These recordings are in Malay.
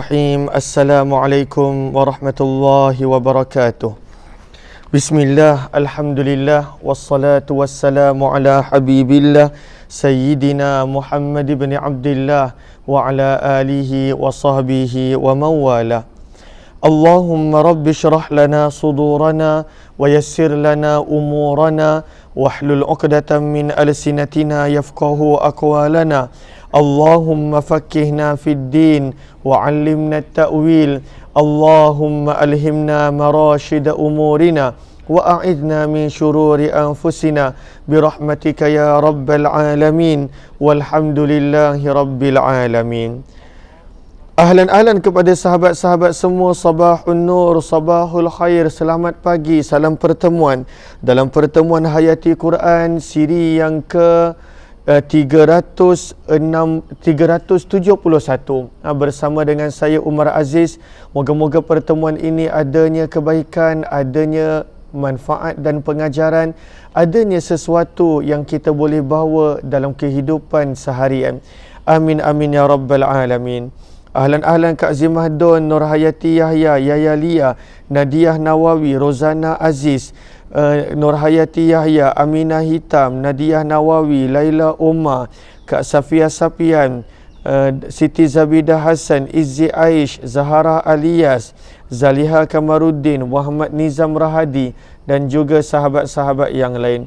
Bismillahirrahmanirrahim. Assalamualaikum warahmatullahi wabarakatuh. Bismillah, alhamdulillah, wassalatu wassalamu ala habibillah Sayyidina Muhammad ibn Abdillah wa ala alihi wa sahbihi wa mawala. Allahumma rabbi syrah lana sudurana wa yassir lana umurana wahlul uqdatan min alsinatina yafqahu aqwalana. Allahumma fakkihna fid din wa 'allimna at-ta'wil. Allahumma alhimna marashida umurina wa a'idna min syururi anfusina birahmatika ya rabbal alamin walhamdulillahi rabbil alamin. Ahlan kepada sahabat-sahabat semua, sabahun nur, sabahul khair, selamat pagi, salam pertemuan dalam pertemuan Hayati Quran siri yang ke 371 bersama dengan saya Umar Aziz. Moga-moga pertemuan ini adanya kebaikan, adanya manfaat dan pengajaran, adanya sesuatu yang kita boleh bawa dalam kehidupan seharian. Amin amin ya rabbal alamin. Ahlan Kak Zimah Don, Nur Hayati Yahya, Yaya Lia, Nadiah Nawawi, Rozana Aziz, Nur Hayati Yahya, Aminah Hitam, Nadiah Nawawi, Laila Omar, Kak Safia Sapian, Siti Zabidah Hassan, Izzi Aish, Zahara Alias, Zaliha Kamaruddin, Muhammad Nizam Rahadi dan juga sahabat-sahabat yang lain.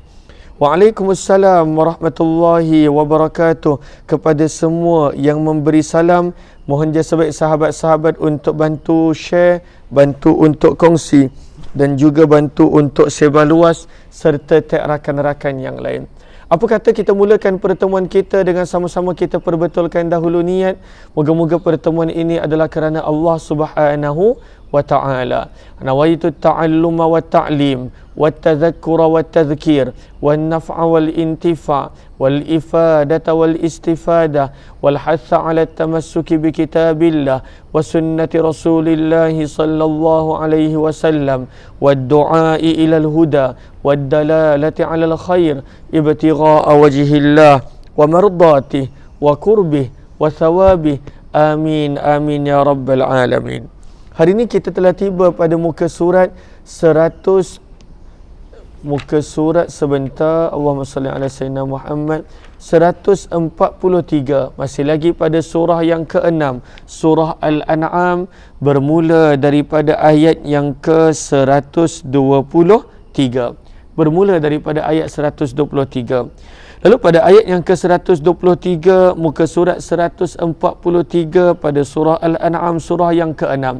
Waalaikumsalam warahmatullahi wabarakatuh. Kepada semua yang memberi salam, mohon jasa baik sahabat-sahabat untuk bantu share, bantu untuk kongsi dan juga bantu untuk sebar luas serta tag rakan-rakan yang lain. Apa kata kita mulakan pertemuan kita dengan sama-sama kita perbetulkan dahulu niat. Moga-moga pertemuan ini adalah kerana Allah Subhanahu wa ta'ala. Nawaitu ta'alluma wa ta'lim wa tadhakkura wa tadhkir wa naf'a wal intifa' wal ifadata wal istifada wal hatha ala tamassuki bi kitabillah wa sunnati rasulillah sallallahu alaihi wasallam wa du'a'i ila al huda wa dalalati ala al khair ibtigha'a wajhillah wa mardatihi wa qurbih wa thawabih. Amin amin ya rabbal alamin. Hari ini kita telah tiba pada muka surat 100, muka surat sebentar, Allahumma salli ala sayyidina Muhammad, 143. Masih lagi pada surah yang ke-6, surah Al-An'am, bermula daripada ayat yang ke-123. Bermula daripada ayat 123. Lalu pada ayat yang ke-123, muka surat 143 pada surah Al-An'am, surah yang ke-6.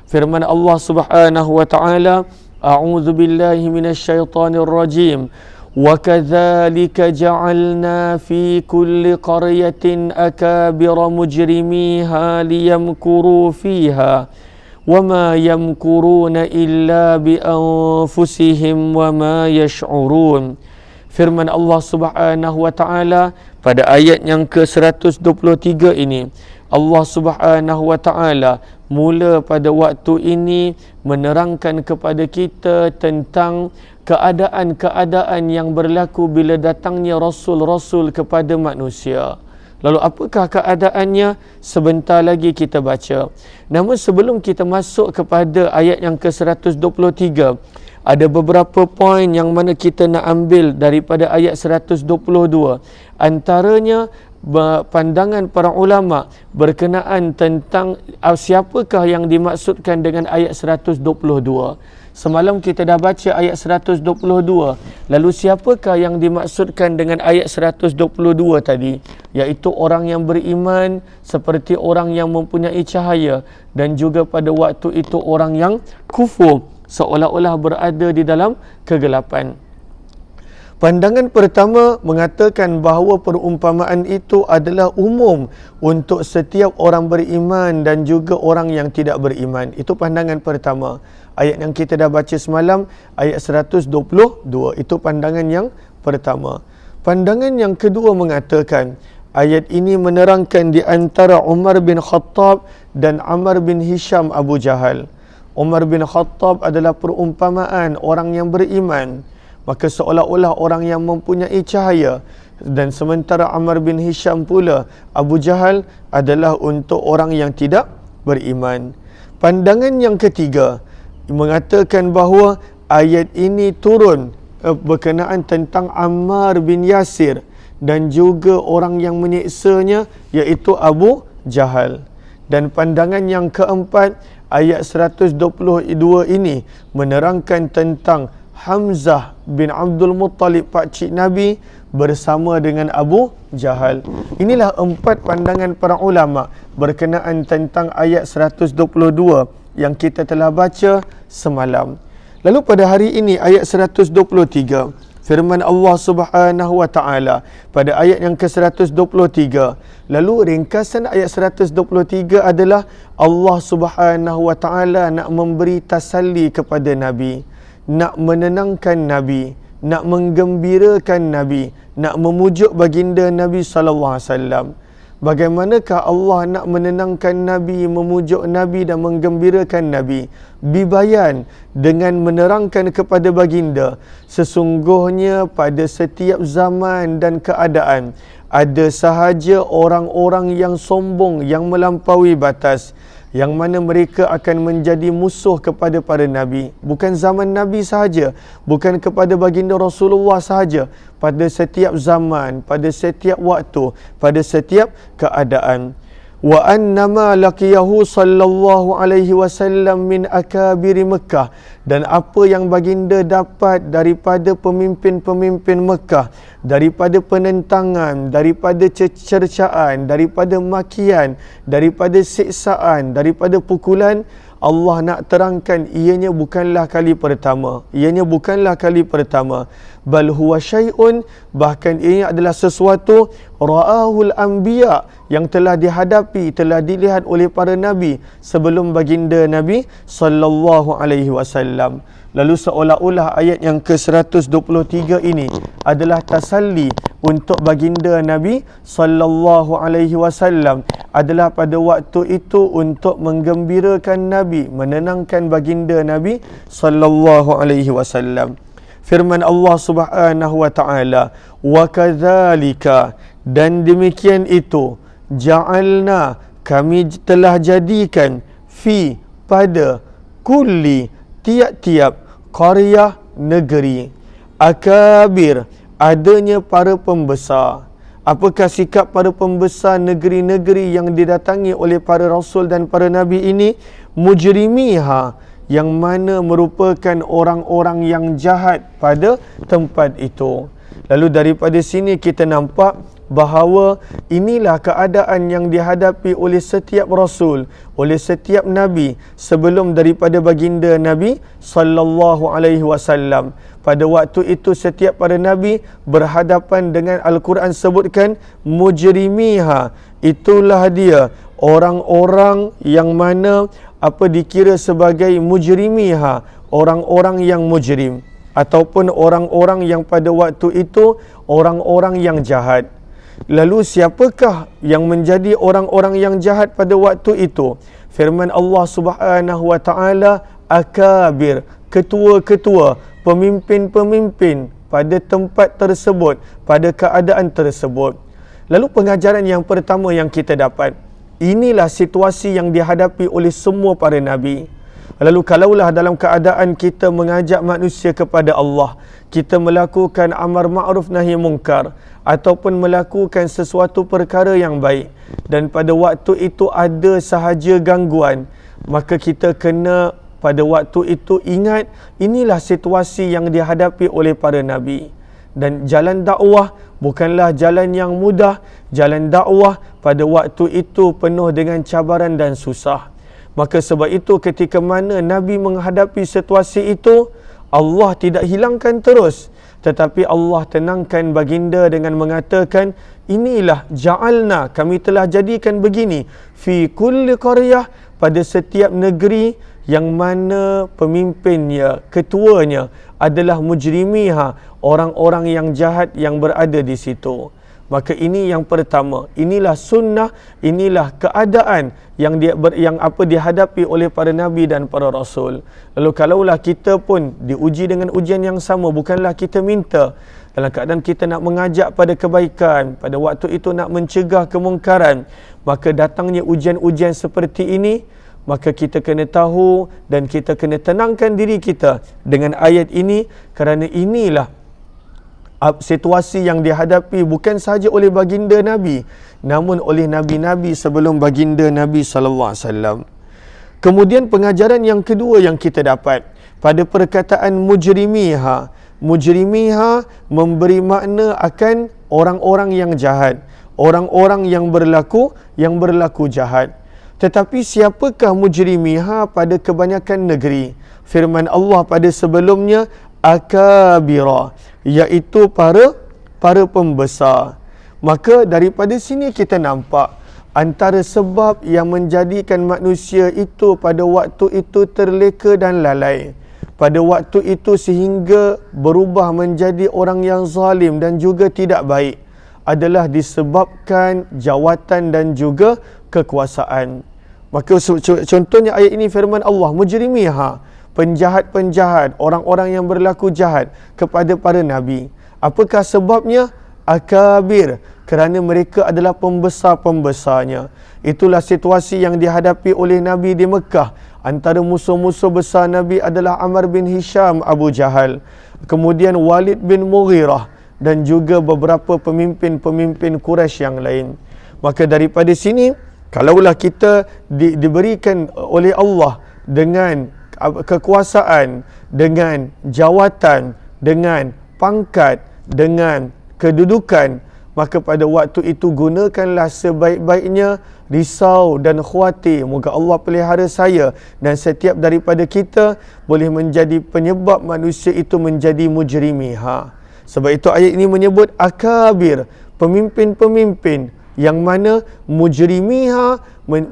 Firman Allah Subhanahu wa ta'ala, A'udzu billahi minasyaitonir rajim. Wa kadzalika ja'alna fi kulli qaryatin akabira mujrimiha liyamkuru fiha wa ma yamkuruna illa bi anfusihim wa ma yash'urun. Firman Allah Subhanahu wa ta'ala pada ayat yang ke-123 ini, Allah Subhanahu wa ta'ala mula pada waktu ini menerangkan kepada kita tentang keadaan-keadaan yang berlaku bila datangnya Rasul-Rasul kepada manusia. Lalu apakah keadaannya? Sebentar lagi kita baca. Namun sebelum kita masuk kepada ayat yang ke-123, ada beberapa poin yang mana kita nak ambil daripada ayat 122. Antaranya pandangan para ulama berkenaan tentang siapakah yang dimaksudkan dengan ayat 122. Semalam kita dah baca ayat 122. Lalu siapakah yang dimaksudkan dengan ayat 122 tadi? Iaitu orang yang beriman seperti orang yang mempunyai cahaya, dan juga pada waktu itu orang yang kufur seolah-olah berada di dalam kegelapan. Pandangan pertama mengatakan bahawa perumpamaan itu adalah umum untuk setiap orang beriman dan juga orang yang tidak beriman. Itu pandangan pertama. Ayat yang kita dah baca semalam, ayat 122. Itu pandangan yang pertama. Pandangan yang kedua mengatakan ayat ini menerangkan di antara Umar bin Khattab dan Amr bin Hisham Abu Jahal. Umar bin Khattab adalah perumpamaan orang yang beriman, maka seolah-olah orang yang mempunyai cahaya, dan sementara Amr bin Hisham pula, Abu Jahal, adalah untuk orang yang tidak beriman. Pandangan yang ketiga mengatakan bahawa ayat ini turun berkenaan tentang Ammar bin Yasir dan juga orang yang menyiksanya iaitu Abu Jahal. Dan pandangan yang keempat, ayat 122 ini menerangkan tentang Hamzah bin Abdul Muttalib, pakcik Nabi, bersama dengan Abu Jahal. Inilah empat pandangan para ulama berkenaan tentang ayat 122 yang kita telah baca semalam. Lalu pada hari ini ayat 123, firman Allah Subhanahu wa taala pada ayat yang ke-123. Lalu ringkasan ayat 123 adalah Allah Subhanahu wa taala nak memberi tasalli kepada Nabi, nak menenangkan Nabi, nak menggembirakan Nabi, nak memujuk baginda Nabi sallallahu alaihi wasallam. Bagaimanakah Allah nak menenangkan Nabi, memujuk Nabi dan menggembirakan Nabi? Bibayan, dengan menerangkan kepada baginda, sesungguhnya pada setiap zaman dan keadaan ada sahaja orang-orang yang sombong, yang melampaui batas, yang mana mereka akan menjadi musuh kepada para Nabi. Bukan zaman Nabi sahaja, bukan kepada baginda Rasulullah sahaja, pada setiap zaman, pada setiap waktu, pada setiap keadaan. Wa annama laqiyahu sallallahu alaihi wasallam min akabiri Mekah, dan apa yang baginda dapat daripada pemimpin-pemimpin Mekah, daripada penentangan, daripada cercaan, daripada makian, daripada siksaan, daripada pukulan, Allah nak terangkan ianya bukanlah kali pertama. Ianya bukanlah kali pertama. Bal huwa syai'un, bahkan ianya adalah sesuatu ra'ahul anbiya, yang telah dihadapi, telah dilihat oleh para nabi sebelum baginda Nabi sallallahu alaihi wasallam. Lalu seolah-olah ayat yang ke-123 ini adalah tasalli untuk baginda Nabi sallallahu alaihi wasallam, adalah pada waktu itu untuk menggembirakan Nabi, menenangkan baginda Nabi sallallahu alaihi wasallam. Firman Allah Subhanahu wa taala, wa kadzalika, dan demikian itu, ja'alna, kami telah jadikan, fi, pada, kulli, tiap-tiap, qaryah, negeri, akabir, adanya para pembesar. Apakah sikap para pembesar negeri-negeri yang didatangi oleh para rasul dan para nabi ini? Mujrimiha, yang mana merupakan orang-orang yang jahat pada tempat itu. Lalu daripada sini kita nampak bahawa inilah keadaan yang dihadapi oleh setiap rasul, oleh setiap nabi sebelum daripada baginda Nabi sallallahu alaihi wasallam. Pada waktu itu setiap para nabi berhadapan dengan Al-Quran sebutkan mujrimiha, itulah dia orang-orang yang mana dikira sebagai mujrimiha, orang-orang yang mujrim, ataupun orang-orang yang pada waktu itu orang-orang yang jahat. Lalu siapakah yang menjadi orang-orang yang jahat pada waktu itu? Firman Allah Subhanahu wa taala, akabir, ketua-ketua, pemimpin-pemimpin pada tempat tersebut, pada keadaan tersebut. Lalu pengajaran yang pertama yang kita dapat, inilah situasi yang dihadapi oleh semua para nabi. Lalu kalaulah dalam keadaan kita mengajak manusia kepada Allah, kita melakukan amar ma'ruf nahi mungkar, ataupun melakukan sesuatu perkara yang baik, dan pada waktu itu ada sahaja gangguan, maka kita kena pada waktu itu ingat inilah situasi yang dihadapi oleh para nabi. Dan jalan dakwah bukanlah jalan yang mudah. Jalan dakwah pada waktu itu penuh dengan cabaran dan susah. Maka sebab itu ketika mana Nabi menghadapi situasi itu, Allah tidak hilangkan terus, tetapi Allah tenangkan baginda dengan mengatakan, inilah ja'alna, kami telah jadikan begini, fi kulli qaryah, pada setiap negeri yang mana pemimpinnya, ketuanya adalah mujrimiha, orang-orang yang jahat yang berada di situ. Maka ini yang pertama, inilah sunnah, inilah keadaan yang dihadapi oleh para nabi dan para rasul. Lalu kalaulah kita pun diuji dengan ujian yang sama, bukanlah kita minta, dalam keadaan kita nak mengajak pada kebaikan, pada waktu itu nak mencegah kemungkaran, maka datangnya ujian-ujian seperti ini, maka kita kena tahu dan kita kena tenangkan diri kita dengan ayat ini, kerana inilah situasi yang dihadapi bukan sahaja oleh baginda Nabi, namun oleh Nabi-Nabi sebelum baginda Nabi SAW. Kemudian pengajaran yang kedua yang kita dapat pada perkataan mujrimiha. Mujrimiha memberi makna akan orang-orang yang jahat, orang-orang yang berlaku jahat. Tetapi siapakah mujrimiha pada kebanyakan negeri? Firman Allah pada sebelumnya, akabira, iaitu para pembesar. Maka daripada sini kita nampak antara sebab yang menjadikan manusia itu pada waktu itu terleka dan lalai, pada waktu itu sehingga berubah menjadi orang yang zalim dan juga tidak baik, adalah disebabkan jawatan dan juga kekuasaan. Maka contohnya ayat ini firman Allah, mujrimiha, penjahat-penjahat, orang-orang yang berlaku jahat kepada para nabi. Apakah sebabnya? Akabir, kerana mereka adalah pembesar-pembesarnya. Itulah situasi yang dihadapi oleh Nabi di Mekah. Antara musuh-musuh besar Nabi adalah Amr bin Hisham Abu Jahal, kemudian Walid bin Mughirah, dan juga beberapa pemimpin-pemimpin Quraisy yang lain. Maka daripada sini, kalaulah kita diberikan oleh Allah dengan kekuasaan, dengan jawatan, dengan pangkat, dengan kedudukan, maka pada waktu itu gunakanlah sebaik-baiknya. Risau dan khawatir, moga Allah pelihara saya dan setiap daripada kita boleh menjadi penyebab manusia itu menjadi mujrimiha. Sebab itu ayat ini menyebut akabir, pemimpin-pemimpin yang mana mujrimiha,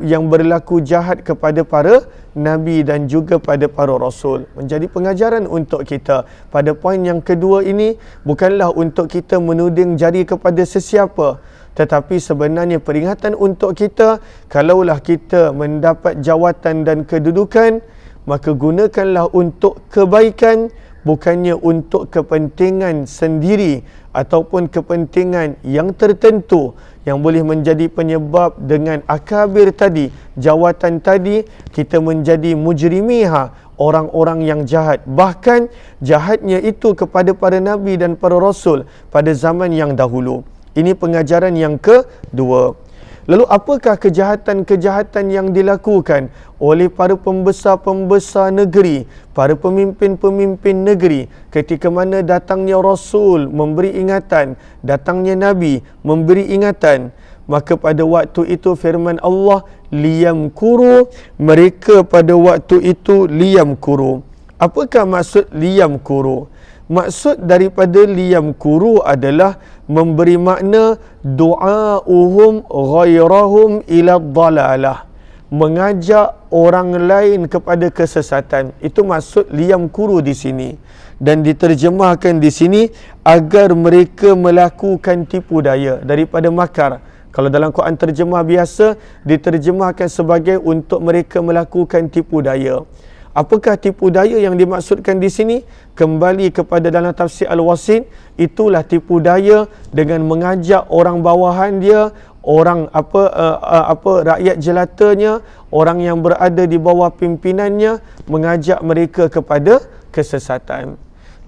yang berlaku jahat kepada para nabi dan juga pada para rasul. Menjadi pengajaran untuk kita pada poin yang kedua ini, bukanlah untuk kita menuding jari kepada sesiapa, tetapi sebenarnya peringatan untuk kita, kalaulah kita mendapat jawatan dan kedudukan, maka gunakanlah untuk kebaikan, bukannya untuk kepentingan sendiri ataupun kepentingan yang tertentu yang boleh menjadi penyebab dengan akabir tadi, jawatan tadi, kita menjadi mujrimiha, orang-orang yang jahat. Bahkan jahatnya itu kepada para nabi dan para rasul pada zaman yang dahulu. Ini pengajaran yang kedua. Lalu apakah kejahatan-kejahatan yang dilakukan oleh para pembesar-pembesar negeri, para pemimpin-pemimpin negeri, ketika mana datangnya Rasul memberi ingatan, datangnya Nabi memberi ingatan, maka pada waktu itu firman Allah, liyamkuru, mereka pada waktu itu liyamkuru. Apakah maksud liyamkuru? Maksud daripada liyamkuru adalah memberi makna du'auhum ghairahum ila dhalalah, mengajak orang lain kepada kesesatan. Itu maksud liyamkuru di sini, dan diterjemahkan di sini agar mereka melakukan tipu daya daripada makar. Kalau dalam Quran terjemah biasa diterjemahkan sebagai untuk mereka melakukan tipu daya. Apakah tipu daya yang dimaksudkan di sini? Kembali kepada dalam tafsir Al-Wasit, itulah tipu daya dengan mengajak orang bawahan dia, orang rakyat jelatanya, orang yang berada di bawah pimpinannya, mengajak mereka kepada kesesatan.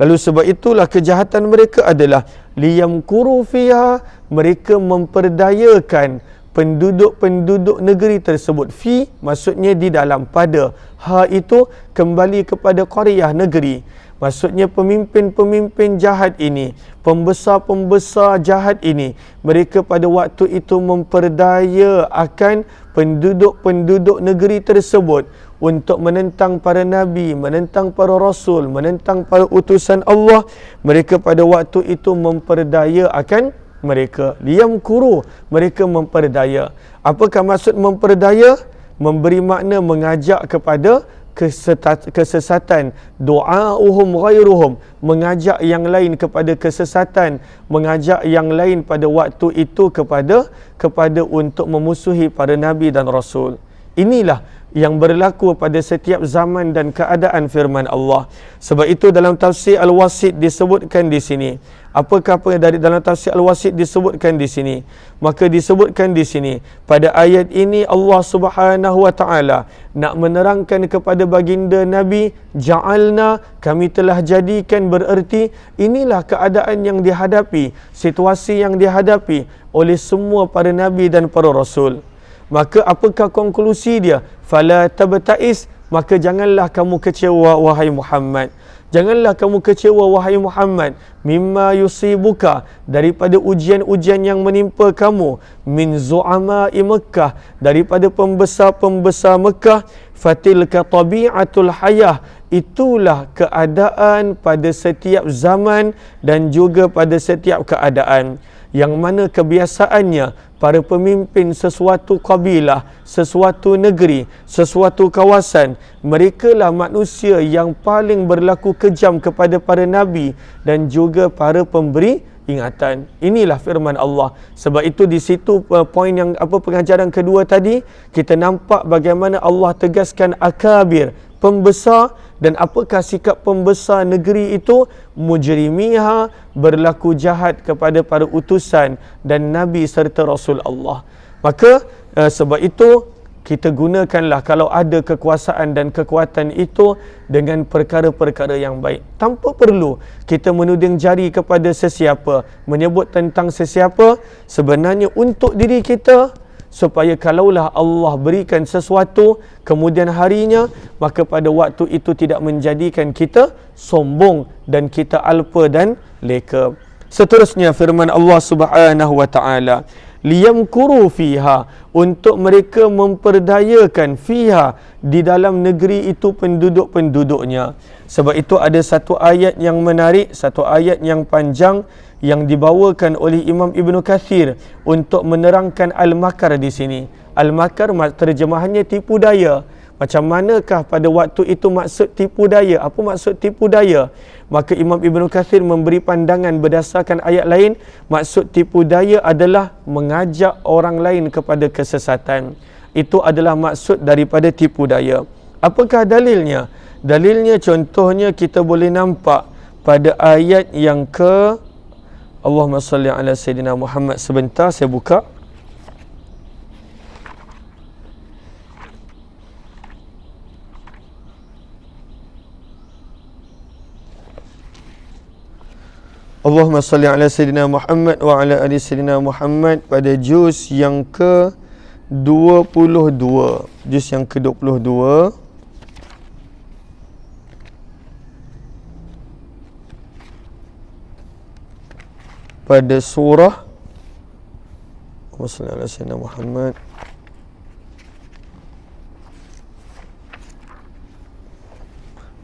Lalu sebab itulah kejahatan mereka adalah liyamkuru fiha, mereka memperdayakan penduduk-penduduk negeri tersebut. Fi maksudnya di dalam, pada, ha itu kembali kepada qaryah, negeri. Maksudnya pemimpin-pemimpin jahat ini, pembesar-pembesar jahat ini, mereka pada waktu itu memperdaya akan penduduk-penduduk negeri tersebut untuk menentang para nabi, menentang para rasul, menentang para utusan Allah. Mereka pada waktu itu memperdaya akan mereka. Liyamkuru, mereka memperdaya. Apakah maksud memperdaya? Memberi makna mengajak kepada kesesatan. Du'auhum ghairuhum, mengajak yang lain kepada kesesatan, mengajak yang lain pada waktu itu kepada untuk memusuhi para nabi dan rasul. Inilah yang berlaku pada setiap zaman dan keadaan firman Allah. Sebab itu dalam tafsir Al-Wasit disebutkan di sini. Apakah apa dari dalam tafsir Al-Wasit disebutkan di sini? Maka disebutkan di sini, pada ayat ini Allah Subhanahu wa taala nak menerangkan kepada baginda Nabi, ja'alna, kami telah jadikan, bererti inilah keadaan yang dihadapi, situasi yang dihadapi oleh semua para nabi dan para rasul. Maka apakah konklusi dia? Fala tabta'is, maka janganlah kamu kecewa wahai Muhammad. Janganlah kamu kecewa wahai Muhammad, mimma yusibuka, daripada ujian-ujian yang menimpa kamu, min zu'ama'i Mekah, daripada pembesar-pembesar Mekah, fatilka tabi'atul hayah, itulah keadaan pada setiap zaman dan juga pada setiap keadaan, yang mana kebiasaannya para pemimpin sesuatu kabilah, sesuatu negeri, sesuatu kawasan, merekalah manusia yang paling berlaku kejam kepada para nabi dan juga para pemberi ingatan. Inilah firman Allah. Sebab itu di situ poin yang pengajaran kedua tadi, kita nampak bagaimana Allah tegaskan akabir, pembesar, dan apakah sikap pembesar negeri itu? Mujrimiha, berlaku jahat kepada para utusan dan nabi serta rasul Allah. Maka sebab itu kita gunakanlah kalau ada kekuasaan dan kekuatan itu dengan perkara-perkara yang baik, tanpa perlu kita menuding jari kepada sesiapa, menyebut tentang sesiapa. Sebenarnya untuk diri kita, supaya kalaulah Allah berikan sesuatu kemudian harinya, maka pada waktu itu tidak menjadikan kita sombong dan kita alpa dan leka. Seterusnya firman Allah Subhanahu wa taala, liyamkuru fiha, untuk mereka memperdayakan fiha, di dalam negeri itu penduduk-penduduknya. Sebab itu ada satu ayat yang menarik, satu ayat yang panjang yang dibawakan oleh Imam Ibn Kathir untuk menerangkan al-makar di sini. Al-makar terjemahannya tipu daya. Macam manakah pada waktu itu maksud tipu daya? Apa maksud tipu daya? Maka Imam Ibn Kathir memberi pandangan berdasarkan ayat lain, maksud tipu daya adalah mengajak orang lain kepada kesesatan. Itu adalah maksud daripada tipu daya. Apakah dalilnya? Dalilnya contohnya kita boleh nampak pada ayat yang ke, Allahumma salli ala Sayyidina Muhammad. Sebentar saya buka. Allahumma salli ala Sayyidina Muhammad wa ala ali Sayyidina Muhammad, pada juz yang ke 22. Juz yang ke 22. Pada surah, Allahumma salli ala Sayyidina Muhammad.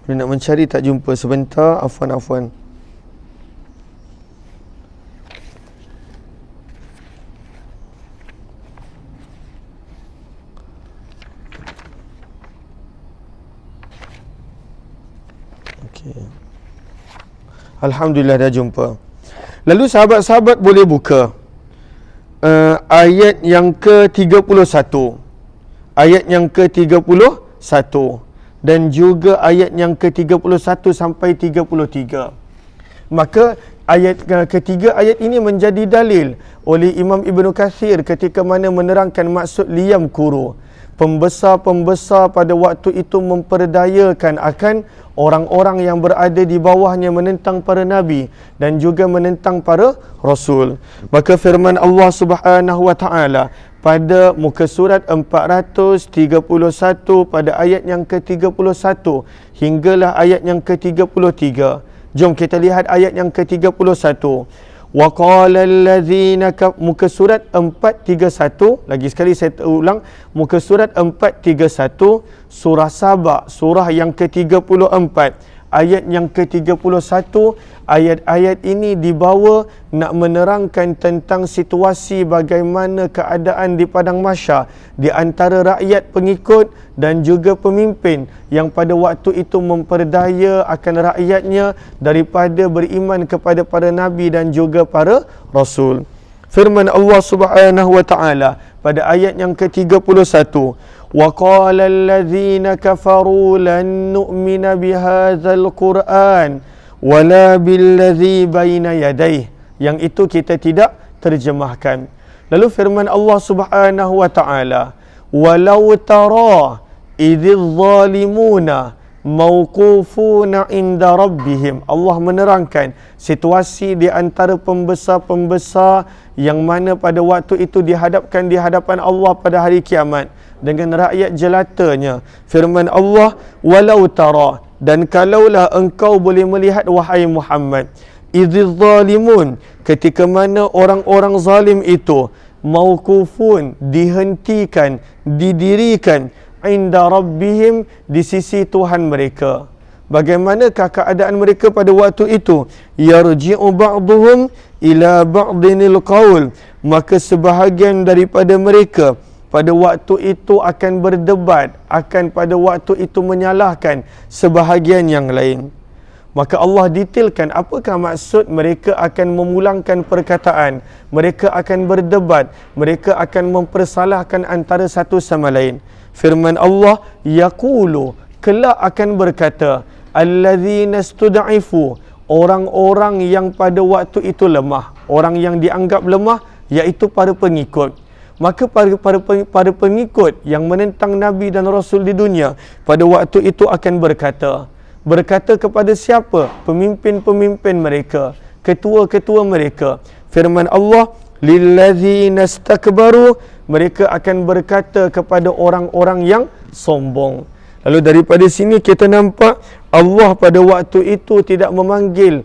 Boleh nak mencari tak jumpa, sebentar, afwan. Alhamdulillah dah jumpa. Lalu sahabat-sahabat boleh buka ayat yang ke-31. Ayat yang ke-31 dan juga ayat yang ke-31 sampai 33. Maka ayat ketiga ayat ini menjadi dalil oleh Imam Ibn Kathir ketika mana menerangkan maksud liyam kuru. Pembesar-pembesar pada waktu itu memperdayakan akan orang-orang yang berada di bawahnya menentang para nabi dan juga menentang para rasul. Maka firman Allah Subhanahu wa taala pada muka surat 431 pada ayat yang ke-31 hinggalah ayat yang ke-33. Jom kita lihat ayat yang ke-31. Wa qala allazina, muka surat 431, lagi sekali saya ulang, muka surat 431 surah Saba, surah yang ke-34, ayat yang ke-31. Ayat-ayat ini dibawa nak menerangkan tentang situasi bagaimana keadaan di padang mahsyar di antara rakyat pengikut dan juga pemimpin yang pada waktu itu memperdaya akan rakyatnya daripada beriman kepada para nabi dan juga para rasul. Firman Allah Subhanahu wa taala pada ayat yang ke-31, وقال الذين كفروا لن نؤمن بهذا القرآن ولا بالذي بين يديه. Yang itu kita tidak terjemahkan. Lalu firman Allah Subhanahu wa taala, walau tara idzil zalimuna mauqufuna inda rabbihim. Allah menerangkan situasi di antara pembesar-pembesar yang mana pada waktu itu dihadapkan di hadapan Allah pada hari kiamat dengan rakyat jelatanya. Firman Allah, walau tara, dan kalaulah engkau boleh melihat wahai Muhammad, idzil zalimun, ketika mana orang-orang zalim itu mauqufun, dihentikan, didirikan, inda rabbihim, di sisi Tuhan mereka. Bagaimanakah keadaan mereka pada waktu itu? Yarji'u ba'duhum ila ba'dinil qaul, maka sebahagian daripada mereka pada waktu itu akan berdebat, akan pada waktu itu menyalahkan sebahagian yang lain. Maka Allah detailkan apakah maksud mereka akan memulangkan perkataan, mereka akan berdebat, mereka akan mempersalahkan antara satu sama lain. Firman Allah, yaqulu, kelak akan berkata, alladzina stud'ifu, orang-orang yang pada waktu itu lemah, orang yang dianggap lemah iaitu para pengikut. Maka para pengikut yang menentang Nabi dan Rasul di dunia pada waktu itu akan berkata kepada siapa? Pemimpin-pemimpin mereka, ketua-ketua mereka. Firman Allah, lilladzina istakbaru, mereka akan berkata kepada orang-orang yang sombong. Lalu daripada sini kita nampak Allah pada waktu itu tidak memanggil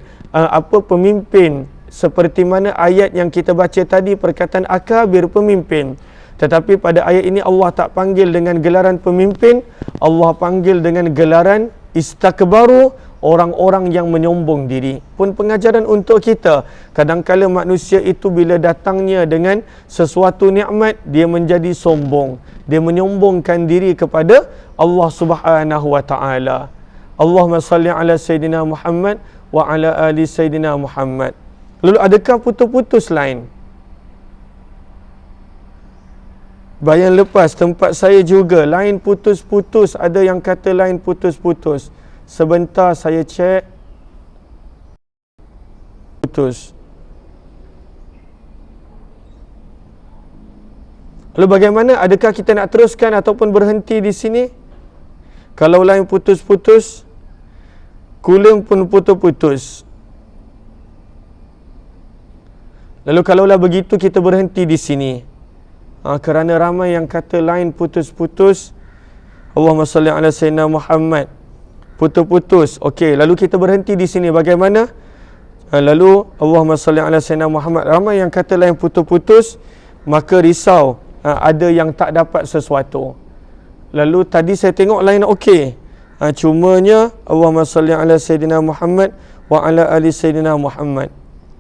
pemimpin seperti mana ayat yang kita baca tadi, perkataan akabir, pemimpin. Tetapi pada ayat ini Allah tak panggil dengan gelaran pemimpin, Allah panggil dengan gelaran istakbaru, orang-orang yang menyombong diri. Pun pengajaran untuk kita, kadang-kala manusia itu bila datangnya dengan sesuatu nikmat, dia menjadi sombong, dia menyombongkan diri kepada Allah Subhanahu wa taala. Allahumma salli ala Sayyidina Muhammad wa ala ali Sayyidina Muhammad. Lalu adakah putus-putus lain? Bayan lepas tempat saya juga lain putus-putus, ada yang kata lain putus-putus. Sebentar saya cek. Putus. Lalu bagaimana? Adakah kita nak teruskan ataupun berhenti di sini? Kalau lain putus-putus, kulim pun putus-putus. Lalu kalaulah begitu kita berhenti di sini. Kerana ramai yang kata lain putus-putus. Allahumma salli ala Sayyidina Muhammad. Putus-putus. Okey, lalu kita berhenti di sini. Bagaimana? Lalu Allahumma salli ala Sayyidina Muhammad. Ramai yang kata lain putus-putus, maka risau ada yang tak dapat sesuatu. Lalu tadi saya tengok lain okey. Cumanya Allahumma salli ala Sayyidina Muhammad wa ala ali Sayyidina Muhammad.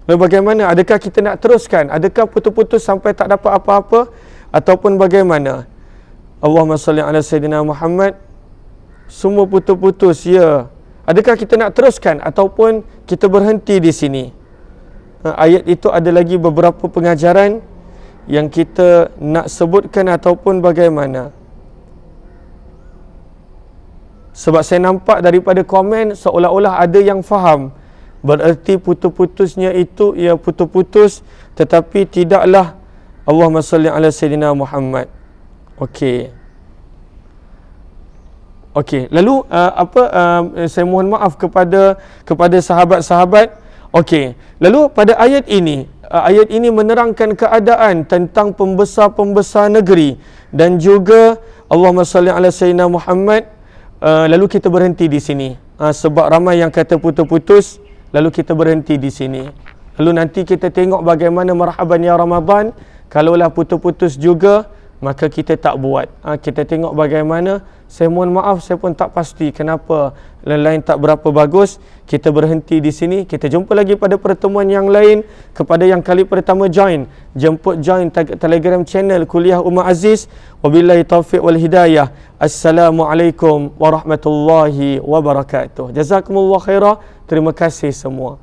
Lalu bagaimana? Adakah kita nak teruskan? Adakah putus-putus sampai tak dapat apa-apa? Ataupun bagaimana? Allahumma salli ala Sayyidina Muhammad. Semua putus-putus, ya. Adakah kita nak teruskan? Ataupun kita berhenti di sini? Ayat itu ada lagi beberapa pengajaran yang kita nak sebutkan ataupun bagaimana? Sebab saya nampak daripada komen seolah-olah ada yang faham. Bererti putus-putusnya itu ia putus-putus, tetapi tidaklah Allahumma salli ala Sayyidina Muhammad. Okey. Lalu saya mohon maaf kepada sahabat-sahabat. Okey. Lalu pada ayat ini menerangkan keadaan tentang pembesar-pembesar negeri dan juga Allahumma salli ala Sayyidina Muhammad. Lalu kita berhenti di sini. Sebab ramai yang kata putus-putus. Lalu kita berhenti di sini. Lalu nanti kita tengok bagaimana marhaban ya Ramadan. Kalaulah putus-putus juga, maka kita tak buat. Kita tengok bagaimana. Saya mohon maaf, saya pun tak pasti kenapa lain-lain tak berapa bagus. Kita berhenti di sini. Kita jumpa lagi pada pertemuan yang lain. Kepada yang kali pertama join, jemput join Telegram channel Kuliah Umar Aziz. Wabillahi taufiq wal hidayah. Assalamualaikum warahmatullahi wabarakatuh. Jazakumullah khairah. Terima kasih semua.